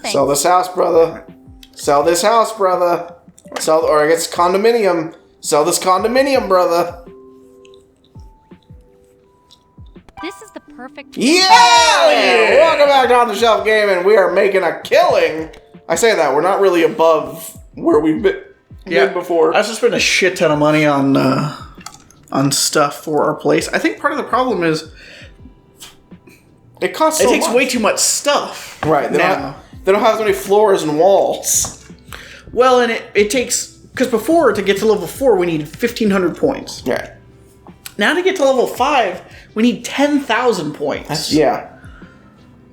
thanks. Sell this house, brother. Sell this house, brother. Or I guess condominium. Sell this condominium, brother. This is the perfect... Yeah! Welcome back to On the Shelf Gaming. We are making a killing. I say that. We're not really above where we've been before. I also spent a shit ton of money on stuff for our place. I think part of the problem is it costs so takes much. way too much stuff. Right. They don't have so many floors and walls. Well, and it takes... Because before, to get to level 4, we needed 1,500 points. Yeah. Now to get to level 5, we need 10,000 points. Yeah.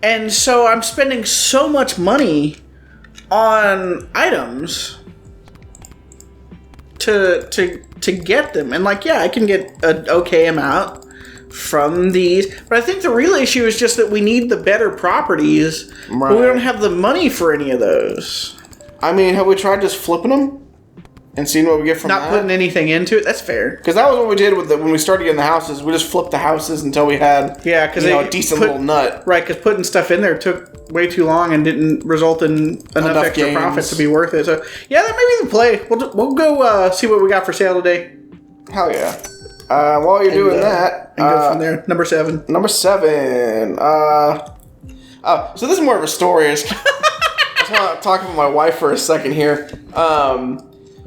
And so I'm spending so much money on items to get them. And like, yeah, I can get an okay amount from these. But I think the real issue is just that we need the better properties, but we don't have the money for any of those. I mean, have we tried just flipping them? And seeing what we get from Not putting anything into it? That's fair. Because that was what we did when we started getting the houses. We just flipped the houses until we had a decent little nut. Right, because putting stuff in there took way too long and didn't result in enough extra profit to be worth it. So, yeah, that may be the play. We'll go see what we got for sale today. Hell yeah. While you're doing that... And go from there. Number 7. Number 7. So this is more of a story. I just want to talk about my wife for a second here.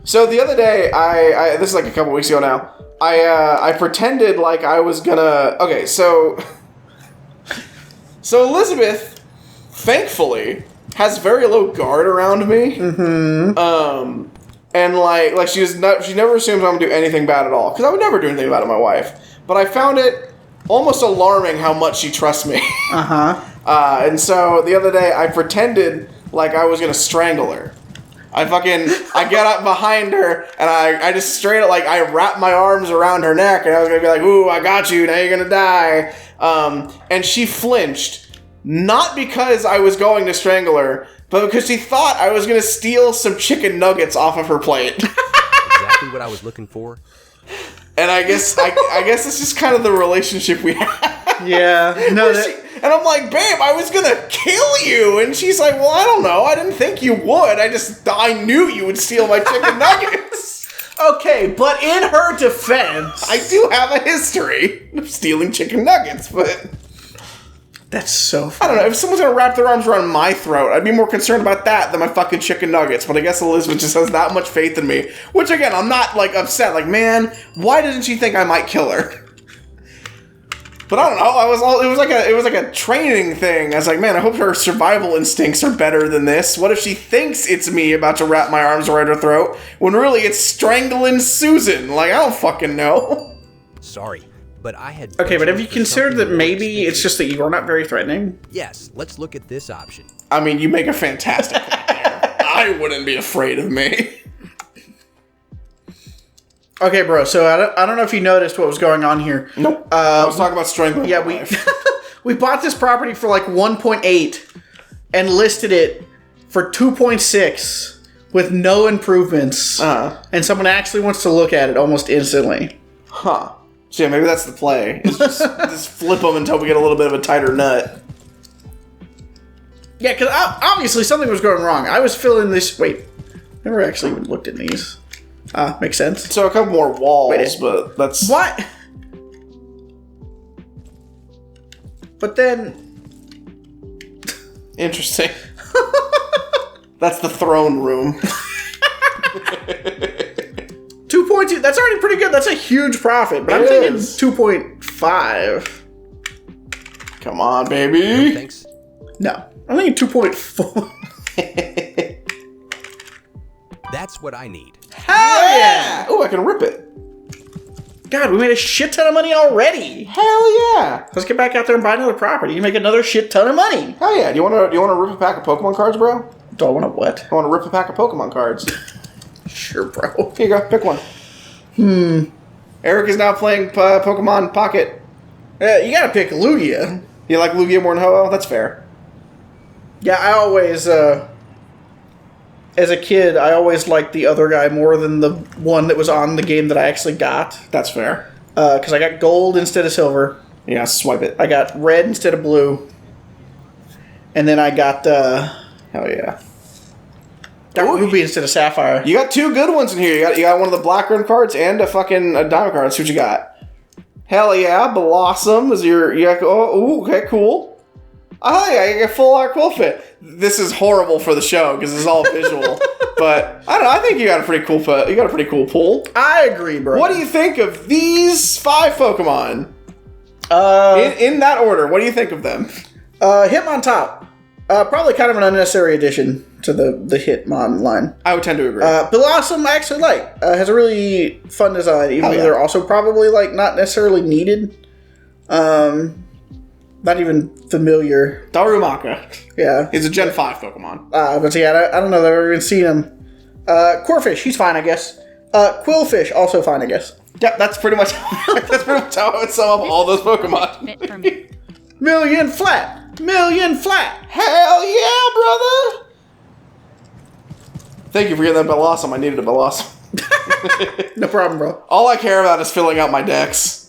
So the other day, I this is like a couple weeks ago now, I pretended like I was gonna... Okay, so Elizabeth, thankfully, has very low guard around me. Mm-hmm. And like she never assumes I'm gonna do anything bad at all. Because I would never do anything bad to my wife. But I found it almost alarming how much she trusts me. Uh-huh. And so the other day, I pretended like I was gonna strangle her. I get up behind her, and I just straight up, like, I wrap my arms around her neck, and I was going to be like, ooh, I got you, now you're going to die. And she flinched, not because I was going to strangle her, but because she thought I was going to steal some chicken nuggets off of her plate. Exactly what I was looking for. And I guess it's just kind of the relationship we have. Yeah. No, and I'm like, babe, I was gonna kill you. And she's like, well, I don't know. I didn't think you would. I knew you would steal my chicken nuggets. Okay, but in her defense... I do have a history of stealing chicken nuggets, but... That's so funny. I don't know. If someone's gonna wrap their arms around my throat, I'd be more concerned about that than my fucking chicken nuggets. But I guess Elizabeth just has that much faith in me. Which, again, I'm not, like, upset. Like, man, why didn't she think I might kill her? But I don't know. It was like a training thing. I was like, man, I hope her survival instincts are better than this. What if she thinks it's me about to wrap my arms around her throat when really it's strangling Susan? Like, I don't fucking know. Sorry, but I had... Okay, but have you considered that maybe it's just that you're not very threatening? Yes, let's look at this option. I mean, you make a fantastic point there. I wouldn't be afraid of me. Okay, bro, so I don't know if you noticed what was going on here. Nope. I was talking about strangling. Yeah, we bought this property for like 1.8 and listed it for 2.6 with no improvements. And someone actually wants to look at it almost instantly. Huh. So yeah, maybe that's the play. Is just flip them until we get a little bit of a tighter nut. Yeah, because obviously something was going wrong. I was filling this... Wait, never actually even looked at these. Makes sense. So a couple more walls, but that's... What? But then... Interesting. That's the throne room. 2.2, that's already pretty good. That's a huge profit, but I'm thinking 2.5. Come on, baby. No, thanks. No, I'm thinking 2.4. That's what I need. Hell yeah! Oh, I can rip it. God, we made a shit ton of money already. Hell yeah! Let's get back out there and buy another property. You make another shit ton of money. Hell yeah! Do you want to rip a pack of Pokemon cards, bro? Do I want to what? I want to rip a pack of Pokemon cards. Sure, bro. Here you go. Pick one. Eric is now playing Pokemon Pocket. You gotta pick Lugia. You like Lugia more than Ho-Oh? That's fair. Yeah, I always, as a kid, I always liked the other guy more than the one that was on the game that I actually got. That's fair. Because I got gold instead of silver. Yeah, swipe it. I got red instead of blue. And then I got Hell yeah. Got Ruby instead of Sapphire. You got two good ones in here. You got one of the black run cards and a diamond card. Let's see what you got. Hell yeah, Blossom is your... okay, cool. Oh yeah, you get full art quill fit. This is horrible for the show because it's all visual. But I don't know. I think you got a pretty cool. You got a pretty cool pull. I agree, bro. What do you think of these 5 Pokemon? In that order, what do you think of them? Hitmontop. Probably kind of an unnecessary addition to the Hitmon line. I would tend to agree. Blossom I actually like. Has a really fun design, even though they're also probably like not necessarily needed. Not even familiar. Darumaka. Yeah. He's a Gen 5 Pokemon. But yeah, I don't know that I've ever even seen him. Corphish, he's fine, I guess. Quillfish, also fine, I guess. Yep, that's pretty much how I would sum up all those Pokemon. Fit for me. Million flat! Hell yeah, brother! Thank you for getting that Blossom. I needed a Blossom. No problem, bro. All I care about is filling out my decks.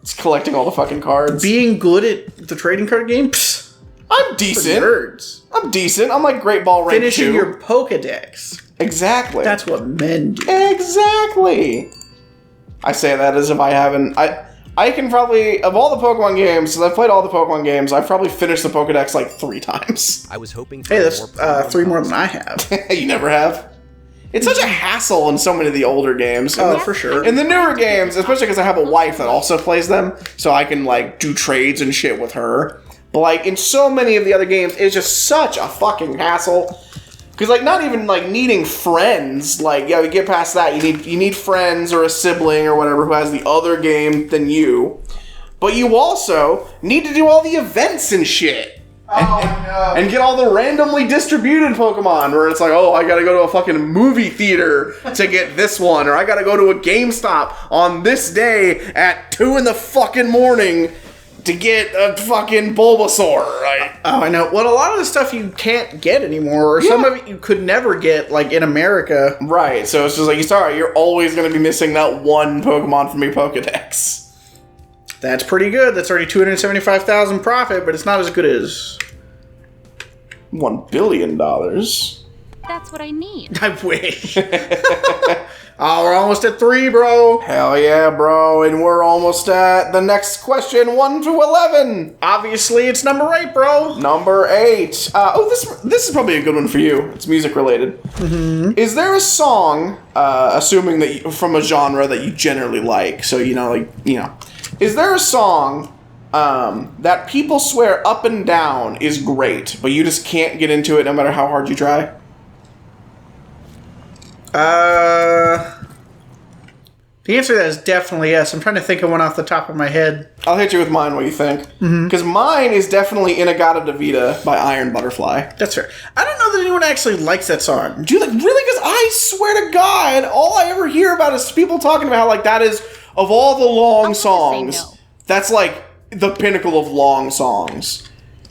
It's collecting all the fucking cards. Being good at the trading card game? Psst. I'm decent. Nerds. I'm decent. I'm like Great Ball rank 2. Finishing your Pokedex. Exactly. That's what men do. Exactly. I say that as if I haven't... I can probably... Of all the Pokemon games, since I've played all the Pokemon games, I've probably finished the Pokedex like 3 times. I was hoping for Hey, that's more 3 more than I have. You never have? It's such a hassle in so many of the older games. Oh, for sure. In the newer games, especially because I have a wife that also plays them, so I can, like, do trades and shit with her. But, like, in so many of the other games, it's just such a fucking hassle. Because, like, not even, like, needing friends. Like, yeah, you get past that. You need friends or a sibling or whatever who has the other game than you. But you also need to do all the events and shit. And get all the randomly distributed Pokemon where it's like, oh, I gotta go to a fucking movie theater to get this one, or I gotta go to a GameStop on this day at 2 in the fucking morning to get a fucking Bulbasaur, right? Oh, I know. Well, a lot of the stuff you can't get anymore, or some of it you could never get, like, in America. Right, so it's just like, you're always gonna be missing that one Pokemon from your Pokedex. That's pretty good. That's already $275,000 profit, but it's not as good as $1 billion. That's what I need. I wish. Oh, we're almost at 3, bro. Hell yeah, bro. And we're almost at the next question, 1 to 11. Obviously, it's number 8, bro. Number 8. This is probably a good one for you. It's music related. Mm-hmm. Is there a song, assuming that from a genre that you generally like? So is there a song that people swear up and down is great, but you just can't get into it no matter how hard you try? The answer to that is definitely yes. I'm trying to think of one off the top of my head. I'll hit you with mine, what you think. Because mine is definitely Inagata Davida by Iron Butterfly. That's fair. I don't know that anyone actually likes that song. Do you really? Because I swear to God, all I ever hear about is people talking about how, like, that is, of all the long songs, that's, like, the pinnacle of long songs.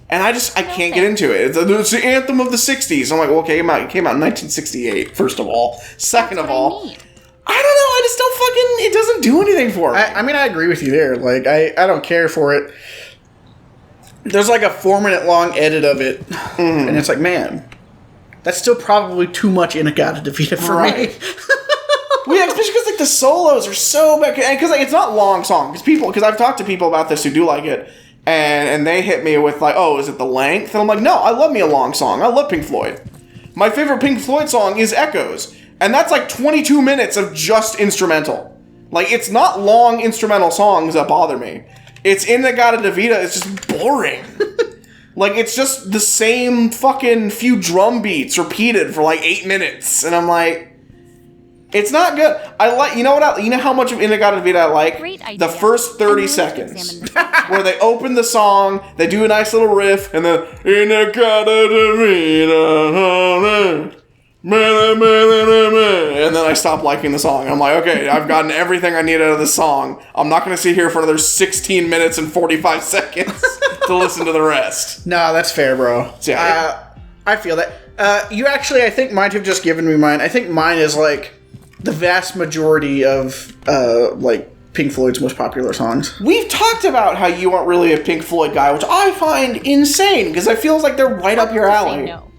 And I can't get into it. It's the anthem of the 60s. I'm like, well, okay, it came out in 1968, first of all. Second of all, I don't know, I just don't fucking, it doesn't do anything for me. I mean, I agree with you there. Like, I don't care for it. There's like a 4-minute long edit of it, and it's like, man, that's still probably too much Inagata Davida for me. Well, yeah, especially because, like, the solos are so bad. Because, like, it's not long song. Because I've talked to people about this who do like it, and they hit me with, like, oh, is it the length? And I'm like, no, I love me a long song. I love Pink Floyd. My favorite Pink Floyd song is Echoes. And that's, like, 22 minutes of just instrumental. Like, it's not long instrumental songs that bother me. It's Inagata Davida, it's just boring. Like, it's just the same fucking few drum beats repeated for, like, 8 minutes. And I'm like... It's not good. I like, you know how much of Inagata Davida I like? Great idea. The first 30 seconds. Where they open the song, they do a nice little riff, and then Inagata Davida. And then I stop liking the song. I'm like, okay, I've gotten everything I need out of this song. I'm not going to sit here for another 16 minutes and 45 seconds to listen to the rest. No, that's fair, bro. So, yeah, I feel that. You actually, I think, might have just given me mine. I think mine is, like, the vast majority of, like, Pink Floyd's most popular songs. We've talked about how you aren't really a Pink Floyd guy, which I find insane because it feels like they're right up your alley. No.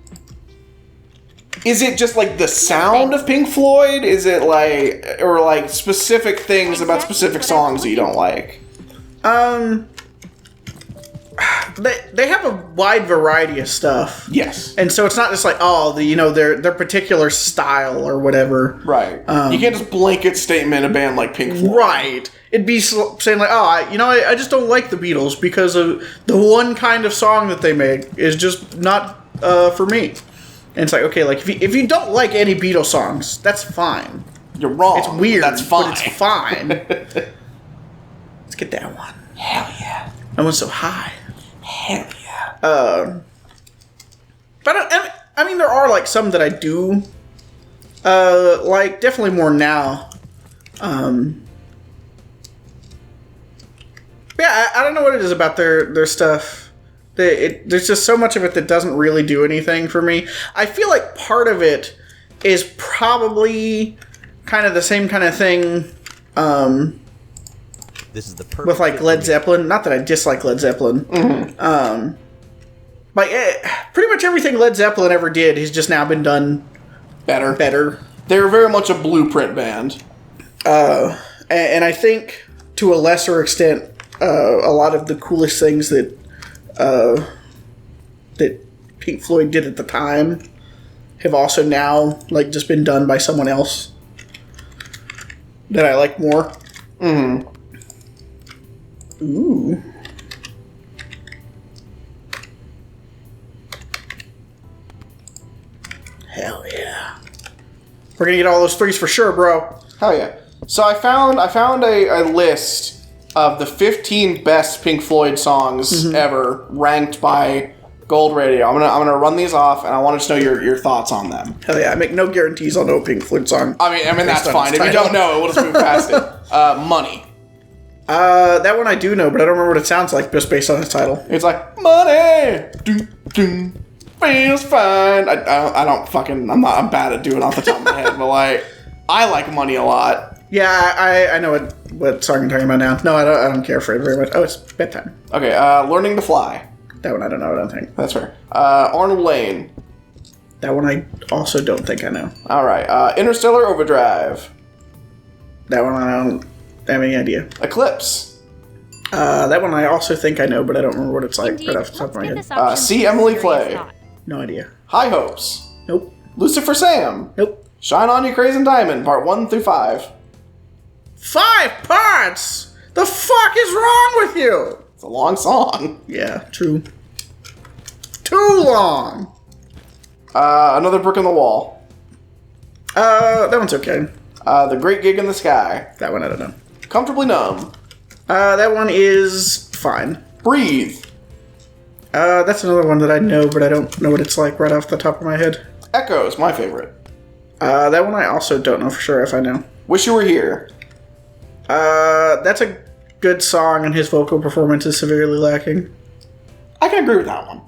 Is it just like the sound of Pink Floyd? Is it like, or like specific things about specific songs that you don't like? They have a wide variety of stuff. Yes. And so it's not just like, oh, their particular style or whatever. Right. You can't just blanket statement a band like Pink Floyd. Right. It'd be saying like, oh, I just don't like the Beatles because of the one kind of song that they make is just not for me. And it's like, okay, like if you don't like any Beatles songs, that's fine. You're wrong. It's weird. That's fine. But it's fine. Let's get that one. Hell yeah. That one's so high. Hell yeah. But I mean, there are like some that I do like, definitely more now. Yeah, I don't know what it is about their stuff. There's just so much of it that doesn't really do anything for me. I feel like part of it is probably kind of the same kind of thing This is the perfect with like fit Led for me. Zeppelin. Not that I dislike Led Zeppelin. But pretty much everything Led Zeppelin ever did has just now been done better. They're very much a blueprint band. And I think to a lesser extent, a lot of the coolest things that Pink Floyd did at the time have also now like just been done by someone else that I like more. Ooh. Hell yeah. We're gonna get all those threes for sure, bro. Hell yeah. So I found a list of the 15 best Pink Floyd songs ever, ranked by Gold Radio. I'm gonna run these off, and I want to know your thoughts on them. Hell yeah, I make no guarantees I'll know a Pink Floyd song. I mean that's on fine. its If you title. don't know it, we'll just move past it. Money. That one I do know, but I don't remember what it sounds like just based on its title. It's like money. Doo, doo, feels fine. I'm bad at doing it off the top of my head, but like I like Money a lot. Yeah, I know what song you're talking about now. No, I don't care for it very much. Oh, it's Bedtime. Okay, Learning to Fly. That one I don't know, I don't think. That's fair. Arnold Lane. That one I also don't think I know. All right. Interstellar Overdrive. That one I don't have any idea. Eclipse. That one I also think I know, but I don't remember what it's like Indeed, right off the top let's of my give head. this option See some Emily serious play. thought. No idea. High Hopes. Nope. Lucifer Sam. Nope. Shine On You Crazy Diamond, Part 1 through 5. 5 parts! The fuck is wrong with you? It's a long song. Yeah, true. Too long! Another Brick in the Wall. That one's okay. The Great Gig in the Sky. That one I don't know. Comfortably Numb. That one is fine. Breathe. That's another one that I know, but I don't know what it's like right off the top of my head. Echoes, my favorite. That one I also don't know for sure if I know. Wish You Were Here. That's a good song, and his vocal performance is severely lacking. I can agree with that one.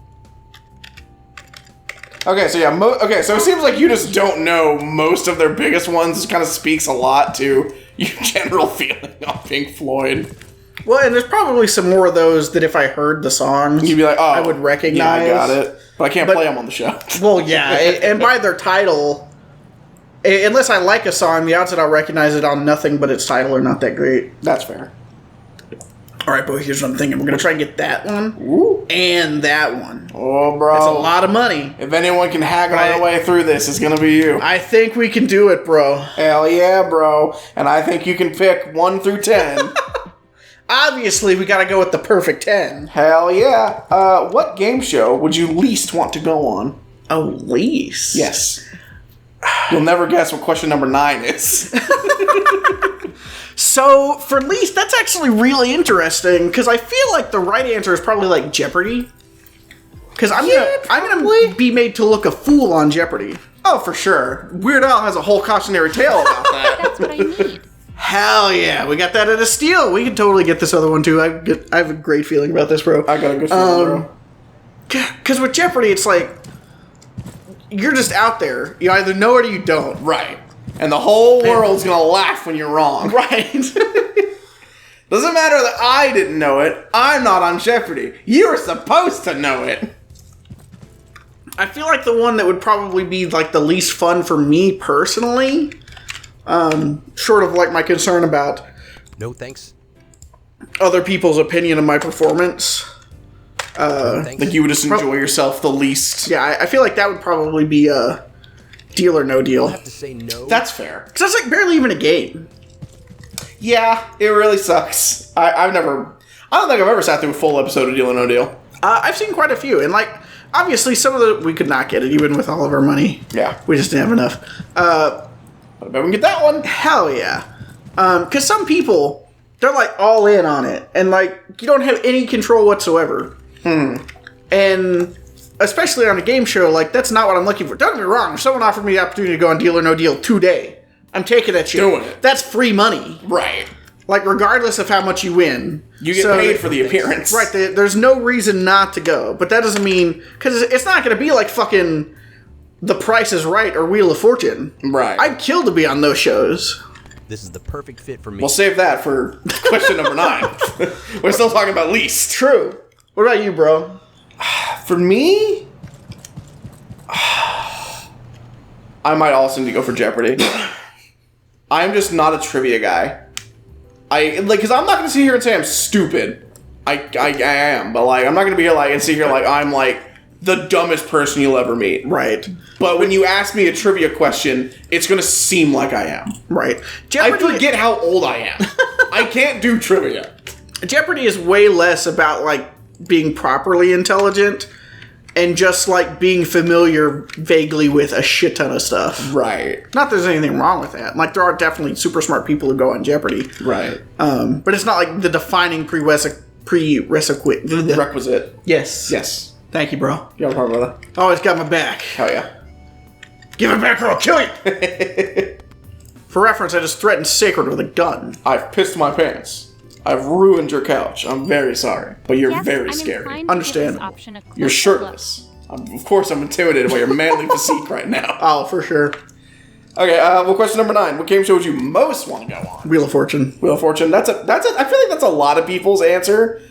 Okay, so yeah, so it seems like you just don't know most of their biggest ones. This kind of speaks a lot to your general feeling on Pink Floyd. Well, and there's probably some more of those that if I heard the songs, You'd be like, oh, I would recognize. Yeah, I got it. But I can't play them on the show. Well, yeah, and by their title, unless I like a song, the odds that I'll recognize it on nothing but its title are not that great. That's fair. All right, boy, here's what I'm thinking. We're going to try and get that one Ooh. and that one. Oh, bro. That's a lot of money. If anyone can haggle Right. their way through this, it's going to be you. I think we can do it, bro. Hell yeah, bro. And I think you can pick 1 through 10. Obviously, we got to go with the perfect 10. Hell yeah. What game show would you least want to go on? Oh, least? Yes. You'll never guess what question number 9 is. So, for least, that's actually really interesting, because I feel like the right answer is probably, like, Jeopardy. Because I'm gonna be made to look a fool on Jeopardy. Oh, for sure. Weird Al has a whole cautionary tale about that. That's what I need. Hell yeah, we got that at a steal. We can totally get this other one, too. I have a great feeling about this, bro. I got a good feeling, bro. Because with Jeopardy, it's like, you're just out there. You either know it or you don't. Right. And the whole world's going to laugh when you're wrong. Right. Doesn't matter that I didn't know it. I'm not on Jeopardy. You're supposed to know it. I feel like the one that would probably be like the least fun for me personally, short of like my concern about No thanks. other people's opinion of my performance. No thanks. Like you would just enjoy yourself the least. Yeah, I feel like that would probably be a Deal or No Deal. I'll have to say no. That's fair. Because that's like barely even a game. Yeah, it really sucks. I don't think I've ever sat through a full episode of Deal or No Deal. I've seen quite a few, and like, obviously some of the, we could not get it even with all of our money. Yeah. We just didn't have enough. I bet we can get that one. Hell yeah. Because some people, they're like all in on it, and like, you don't have any control whatsoever. And especially on a game show, like, that's not what I'm looking for. Don't get me wrong, if someone offered me the opportunity to go on Deal or No Deal today, I'm taking that shit. Doing it. That's free money. Right. Like, regardless of how much you win. You get paid for the appearance. Right, there's no reason not to go. But that doesn't mean... Because it's not going to be like fucking The Price is Right or Wheel of Fortune. Right. I'd kill to be on those shows. This is the perfect fit for me. We'll save that for question number 9. We're still talking about least. True. What about you, bro? For me... I might also need to go for Jeopardy. I'm just not a trivia guy. Because I'm not going to sit here and say I'm stupid. I am, but like I'm not going to be here like and sit here like I'm like the dumbest person you'll ever meet. Right. But when you ask me a trivia question, it's going to seem like I am. Right. I forget how old I am. I can't do trivia. Jeopardy is way less about like being properly intelligent and just like being familiar vaguely with a shit ton of stuff. Right. Not that there's anything wrong with that. Like, there are definitely super smart people who go on Jeopardy. Right. But it's not like the defining prerequisite. Requisite. Yes. Yes. Thank you, bro. You have a problem with that? Always got my back. Hell yeah. Give it back or I'll kill you! For reference, I just threatened Sacred with a gun. I've pissed my pants. I've ruined your couch. I'm very sorry. But you're Yes, very I'm scary. inclined to give this Understandable. option a closer You're shirtless. Of course I'm intimidated by your manly physique right now. Oh, for sure. Okay, well, question number 9. What game show would you most want to go on? Wheel of Fortune. Wheel of Fortune. I feel like that's a lot of people's answer.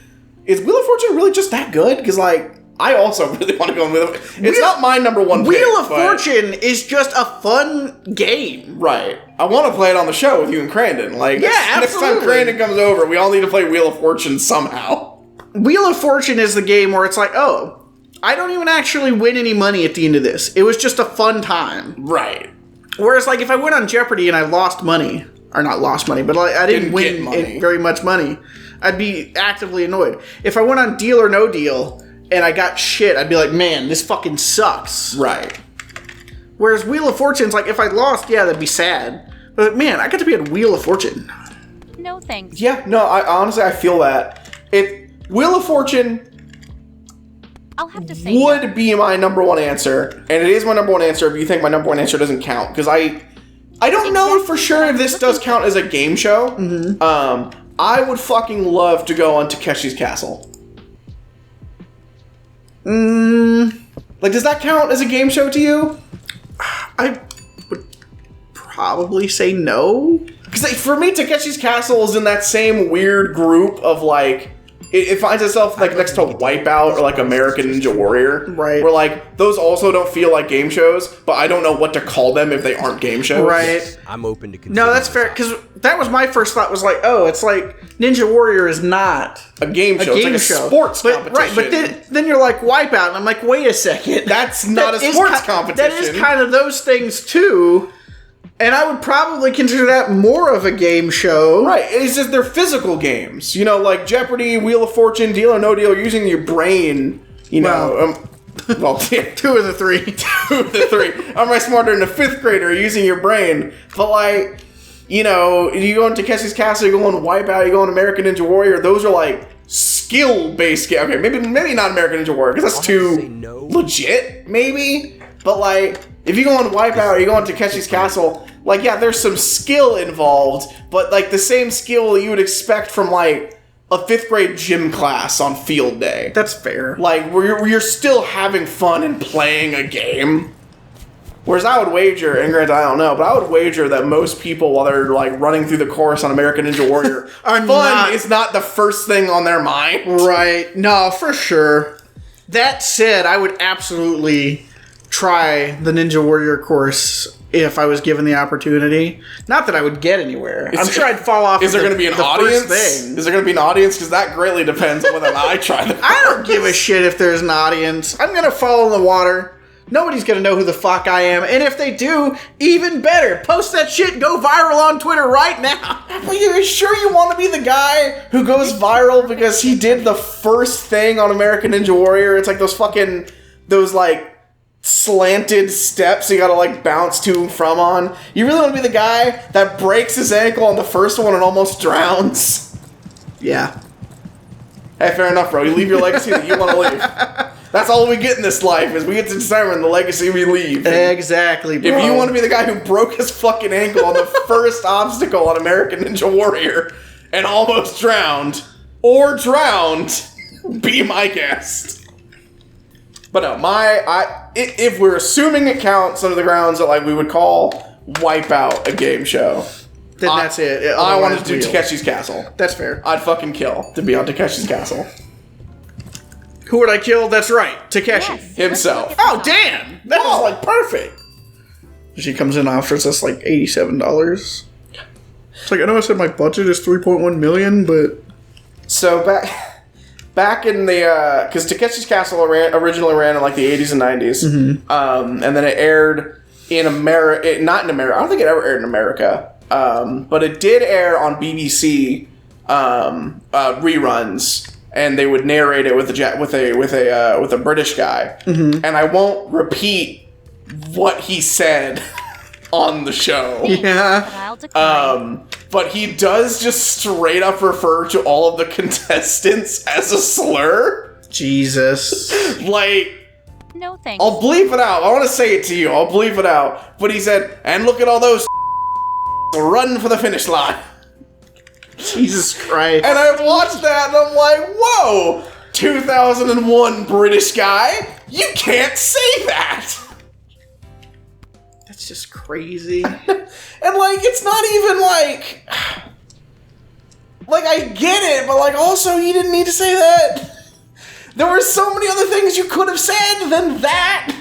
Is Wheel of Fortune really just that good? Because, like, I also really want to go on Wheel of Fortune. It's not my number one pick. Wheel of Fortune is just a fun game. Right. I want to play it on the show with you and Crandon. Like, Yeah, next time absolutely. Crandon comes over, we all need to play Wheel of Fortune somehow. Wheel of Fortune is the game where it's like, oh, I don't even actually win any money at the end of this. It was just a fun time. Right. Whereas, like, if I went on Jeopardy and I lost money, or not lost money, but like, I didn't Didn't get win money. very much money, I'd be actively annoyed. If I went on Deal or No Deal and I got shit, I'd be like, man, this fucking sucks. Right. Whereas Wheel of Fortune's like, if I lost, yeah, that'd be sad. But man, I got to be at Wheel of Fortune. No thanks. Yeah, no, I honestly, I feel that. Wheel of Fortune I'll have to say no. would be my number one answer, and it is my number one answer if you think my number one answer doesn't count, because I don't know for sure if this does count as a game show. I would fucking love to go on Takeshi's Castle. Like, does that count as a game show to you? I would probably say no. Because for me, Takeshi's Castle is in that same weird group of, like, it finds itself, like, next to Wipeout or, like, American Ninja Warrior. Right. Where, like, those also don't feel like game shows, but I don't know what to call them if they aren't game shows. Right. I'm open to considering No, that's fair, because that was my first thought, was like, oh, it's like Ninja Warrior is not A game show. It's like a sports competition. Right, but then you're like Wipeout, and I'm like, wait a second. That's not a sports competition. That is kind of those things, too. And I would probably consider that more of a game show. Right, it's just they're physical games. You know, like Jeopardy, Wheel of Fortune, Deal or No Deal, you're using your brain, you know. Well, yeah, 2 of the 3. 2 of the 3. Am I smarter than a 5th grader using your brain? But, like, you know, you go into Takeshi's Castle, you go on Wipeout, you go on American Ninja Warrior, those are, like, skill-based games. Okay, maybe not American Ninja Warrior, because that's too legit, maybe? But, like, if you go on Wipeout or you go on Takeshi's Castle, like, yeah, there's some skill involved, but, like, the same skill you would expect from, like, a 5th grade gym class on field day. That's fair. Like, where you're still having fun and playing a game. Whereas I would wager, and granted I don't know, but I would wager that most people, while they're like running through the course on American Ninja Warrior, fun is not the first thing on their mind. Right. No, for sure. That said, I would absolutely try the Ninja Warrior course if I was given the opportunity. Not that I would get anywhere. I'm sure I'd fall off. Is there going to be an audience? Thing. Is there going to be an audience? Because that greatly depends on whether I try the course. I don't give a shit if there's an audience. I'm going to fall in the water. Nobody's going to know who the fuck I am. And if they do, even better. Post that shit, go viral on Twitter right now. But you're sure you want to be the guy who goes viral because he did the first thing on American Ninja Warrior? It's like those like slanted steps you gotta like bounce to and from on. You really want to be the guy that breaks his ankle on the first one and almost drowns? Yeah. Hey, fair enough, bro. You leave your legacy that you want to leave. That's all we get in this life, is we get to determine the legacy we leave. Exactly, bro. If you want to be the guy who broke his fucking ankle on the first obstacle on American Ninja Warrior and almost drowned, or drowned, be my guest. But no, if we're assuming it counts under the grounds that like we would call Wipeout a game show, then that's it. I want to do Takeshi's Castle. That's fair. I'd fucking kill to be on Takeshi's Castle. Who would I kill? That's right, Takeshi. Yes. Himself. Oh, damn! That was like perfect. She comes in and offers us like $87. It's like, I know I said my budget is $3.1 million, but... So back in the... Because Takeshi's Castle originally ran in like the 80s and 90s. Mm-hmm. And then it aired in America... Not in America. I don't think it ever aired in America. But it did air on BBC reruns. And they would narrate it with a British guy, and I won't repeat what he said on the show. Yeah. But he does just straight up refer to all of the contestants as a slur. Jesus. Like, No thanks. I'll bleep it out. I want to say it to you. I'll bleep it out. But he said, and look at all those run for the finish line. Jesus Christ. And I watched that and I'm like, whoa, 2001 British guy, you can't say that. That's just crazy. And like, it's not even like I get it, but like also you didn't need to say that. There were so many other things you could have said than that.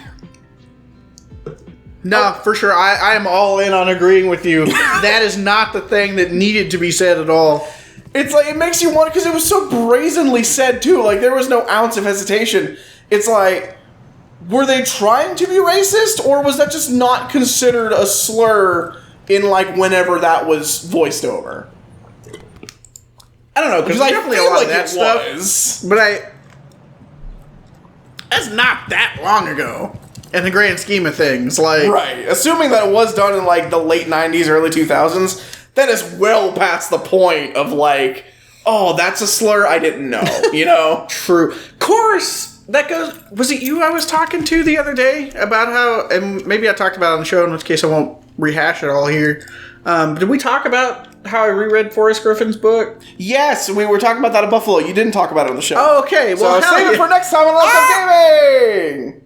No, for sure. I am all in on agreeing with you. That is not the thing that needed to be said at all. It's like, it makes you wonder, because it was so brazenly said too. Like, there was no ounce of hesitation. It's like, were they trying to be racist, or was that just not considered a slur in like whenever that was voiced over? I don't know, because I definitely feel a lot like of that it stuff. was. But that's not that long ago. In the grand scheme of things, like... Right. Assuming that it was done in, like, the late 90s, early 2000s, that is well past the point of, like, oh, that's a slur I didn't know, you know? True. Course, that goes... Was it you I was talking to the other day about how... And maybe I talked about it on the show, in which case I won't rehash it all here. Did we talk about how I reread Forrest Griffin's book? Yes, we were talking about that at Buffalo. You didn't talk about it on the show. Oh, okay. Well, so save it for next time on Let's Go Gaming!